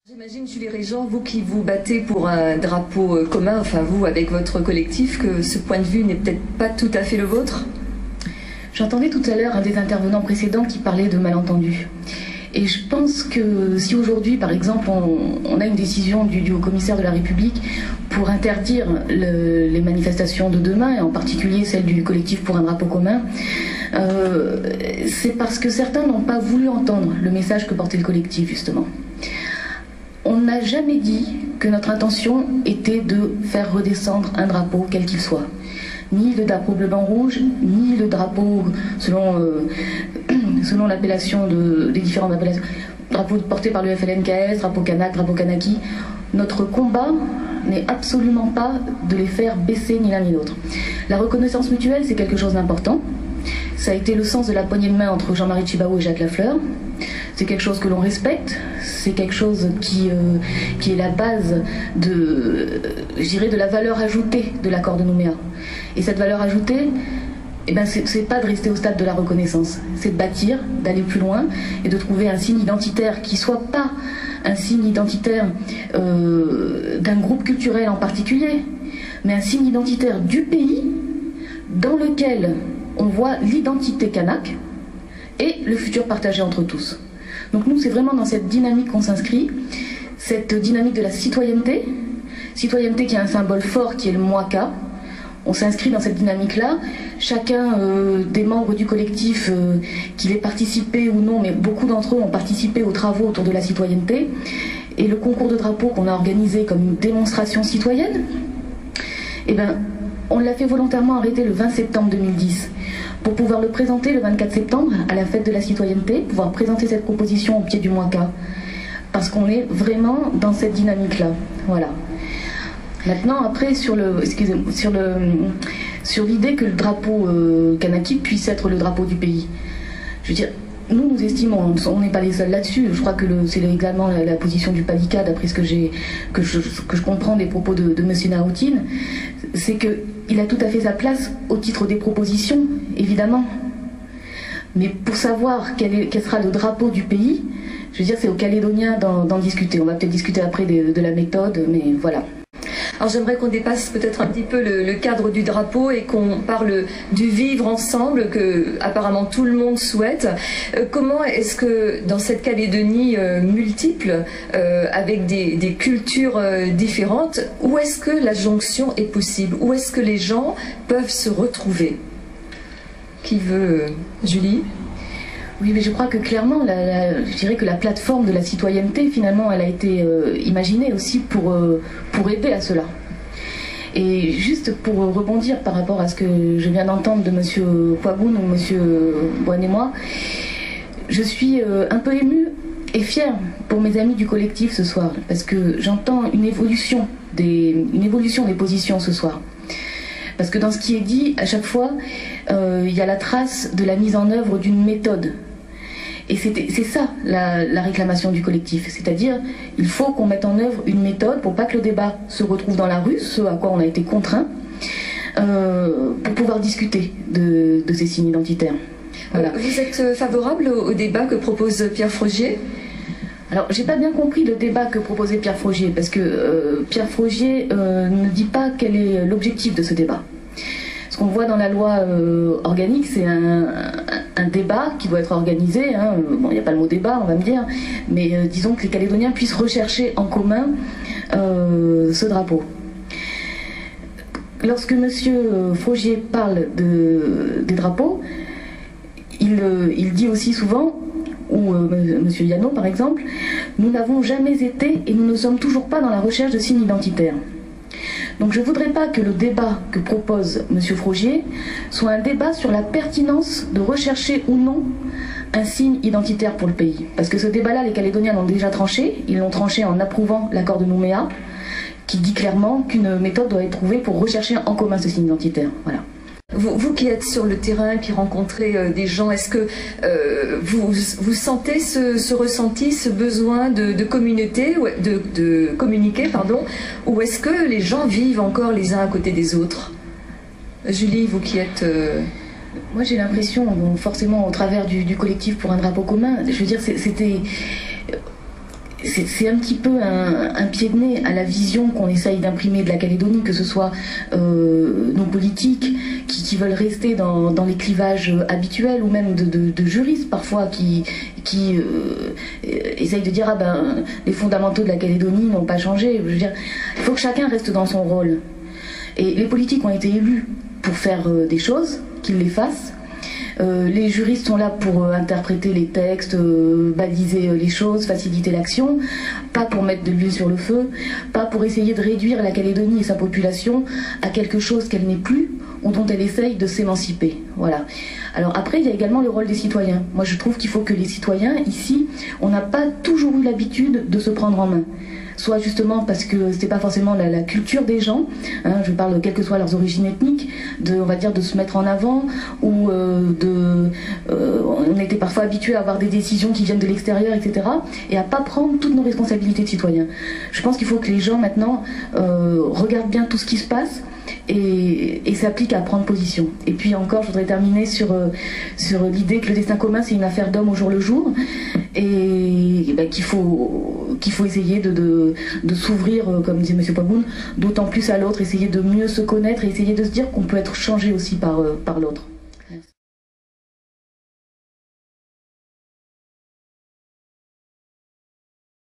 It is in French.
J'imagine, Julie Régent, vous qui vous battez pour un drapeau commun, enfin vous avec votre collectif, que ce point de vue n'est peut-être pas tout à fait le vôtre? J'entendais tout à l'heure un des intervenants précédents qui parlait de malentendus. Et je pense que si aujourd'hui, par exemple, on a une décision du haut-commissaire de la République pour interdire les manifestations de demain, et en particulier celle du collectif pour un drapeau commun, c'est parce que certains n'ont pas voulu entendre le message que portait le collectif, justement. On n'a jamais dit que notre intention était de faire redescendre un drapeau, quel qu'il soit. Ni le drapeau bleu-blanc-rouge, ni le drapeau selon l'appellation des différentes appellations. Drapeau porté par le FLNKS, drapeau Kanak, drapeau Kanaki. Notre combat n'est absolument pas de les faire baisser ni l'un ni l'autre. La reconnaissance mutuelle, c'est quelque chose d'important. Ça a été le sens de la poignée de main entre Jean-Marie Tjibaou et Jacques Lafleur. C'est quelque chose que l'on respecte, c'est quelque chose qui est la base de la valeur ajoutée de l'accord de Nouméa. Et cette valeur ajoutée, c'est pas de rester au stade de la reconnaissance, c'est de bâtir, d'aller plus loin et de trouver un signe identitaire qui soit pas un signe identitaire d'un groupe culturel en particulier, mais un signe identitaire du pays dans lequel on voit l'identité kanak et le futur partagé entre tous. Donc nous, c'est vraiment dans cette dynamique qu'on s'inscrit, cette dynamique de la citoyenneté qui a un symbole fort qui est le Mwaka. On s'inscrit dans cette dynamique-là. Chacun des membres du collectif, qu'il ait participé ou non, mais beaucoup d'entre eux ont participé aux travaux autour de la citoyenneté. Et le concours de drapeaux qu'on a organisé comme une démonstration citoyenne, on l'a fait volontairement arrêter le 20 septembre 2010 pour pouvoir le présenter le 24 septembre à la fête de la citoyenneté, pouvoir présenter cette proposition au pied du Mwaka. Parce qu'on est vraiment dans cette dynamique-là. Voilà. Maintenant, après, sur l'idée que le drapeau Kanaki puisse être le drapeau du pays. Je veux dire, nous estimons, on n'est pas les seuls là-dessus, je crois que c'est également la position du PADICA, d'après ce que je comprends des propos de M. Naoutine, c'est qu'il a tout à fait sa place au titre des propositions, évidemment. Mais pour savoir quel sera le drapeau du pays, je veux dire, c'est aux Calédoniens d'en discuter. On va peut-être discuter après de la méthode, mais voilà. Alors j'aimerais qu'on dépasse peut-être un petit peu le cadre du drapeau et qu'on parle du vivre ensemble que apparemment tout le monde souhaite. Comment est-ce que dans cette Calédonie multiple, avec des cultures différentes, où est-ce que la jonction est possible? Où est-ce que les gens peuvent se retrouver? Qui veut? Julie? Oui, mais je crois que clairement, je dirais que la plateforme de la citoyenneté, finalement, elle a été imaginée aussi pour aider à cela. Et juste pour rebondir par rapport à ce que je viens d'entendre de M. Kouaboun ou M. Boine-et-moi, je suis un peu émue et fière pour mes amis du collectif ce soir, parce que j'entends une évolution des positions ce soir. Parce que dans ce qui est dit, à chaque fois, il y a la trace de la mise en œuvre d'une méthode. Et c'est ça la réclamation du collectif. C'est-à-dire, il faut qu'on mette en œuvre une méthode pour pas que le débat se retrouve dans la rue, ce à quoi on a été contraint, pour pouvoir discuter de ces signes identitaires. Voilà. Vous êtes favorable au débat que propose Pierre Frogier ? Alors, j'ai pas bien compris le débat que proposait Pierre Frogier, parce que Pierre Frogier ne dit pas quel est l'objectif de ce débat. Ce qu'on voit dans la loi organique, c'est un débat qui doit être organisé. Hein. Bon, il n'y a pas le mot débat, on va me dire, mais disons que les Calédoniens puissent rechercher en commun ce drapeau. Lorsque M. Frogier parle des drapeaux, il dit aussi souvent, ou M. Yano par exemple, nous n'avons jamais été et nous ne sommes toujours pas dans la recherche de signes identitaires. Donc je ne voudrais pas que le débat que propose M. Frogier soit un débat sur la pertinence de rechercher ou non un signe identitaire pour le pays. Parce que ce débat-là, les Calédoniens l'ont déjà tranché. Ils l'ont tranché en approuvant l'accord de Nouméa, qui dit clairement qu'une méthode doit être trouvée pour rechercher en commun ce signe identitaire. Voilà. Vous qui êtes sur le terrain, qui rencontrez des gens, est-ce que vous sentez ce ressenti, ce besoin de communauté, de communiquer, pardon, ou est-ce que les gens vivent encore les uns à côté des autres? Julie, vous qui êtes... Moi j'ai l'impression, bon, forcément au travers du collectif pour un drapeau commun, je veux dire, c'est un petit peu un pied de nez à la vision qu'on essaye d'imprimer de la Calédonie, que ce soit nos politiques qui veulent rester dans les clivages habituels, ou même de juristes parfois qui essayent de dire ah ben les fondamentaux de la Calédonie n'ont pas changé. Je veux dire, il faut que chacun reste dans son rôle. Et les politiques ont été élus pour faire des choses, qu'ils les fassent. Les juristes sont là pour interpréter les textes, baliser les choses, faciliter l'action, pas pour mettre de l'huile sur le feu, pas pour essayer de réduire la Calédonie et sa population à quelque chose qu'elle n'est plus ou dont elle essaye de s'émanciper. Voilà. Alors après, il y a également le rôle des citoyens. Moi, je trouve qu'il faut que les citoyens, ici, on n'a pas toujours eu l'habitude de se prendre en main. Soit justement parce que c'était pas forcément la culture des gens, hein, je parle quelles que soient leurs origines ethniques, on va dire de se mettre en avant, ou on était parfois habitués à avoir des décisions qui viennent de l'extérieur, etc., et à pas prendre toutes nos responsabilités de citoyens. Je pense qu'il faut que les gens maintenant regardent bien tout ce qui se passe et s'appliquent à prendre position. Et puis encore, je voudrais terminer sur l'idée que le destin commun, c'est une affaire d'homme au jour le jour, et ben, qu'il faut essayer de s'ouvrir, comme disait M. Paboun, d'autant plus à l'autre, essayer de mieux se connaître et essayer de se dire qu'on peut être changé aussi par l'autre.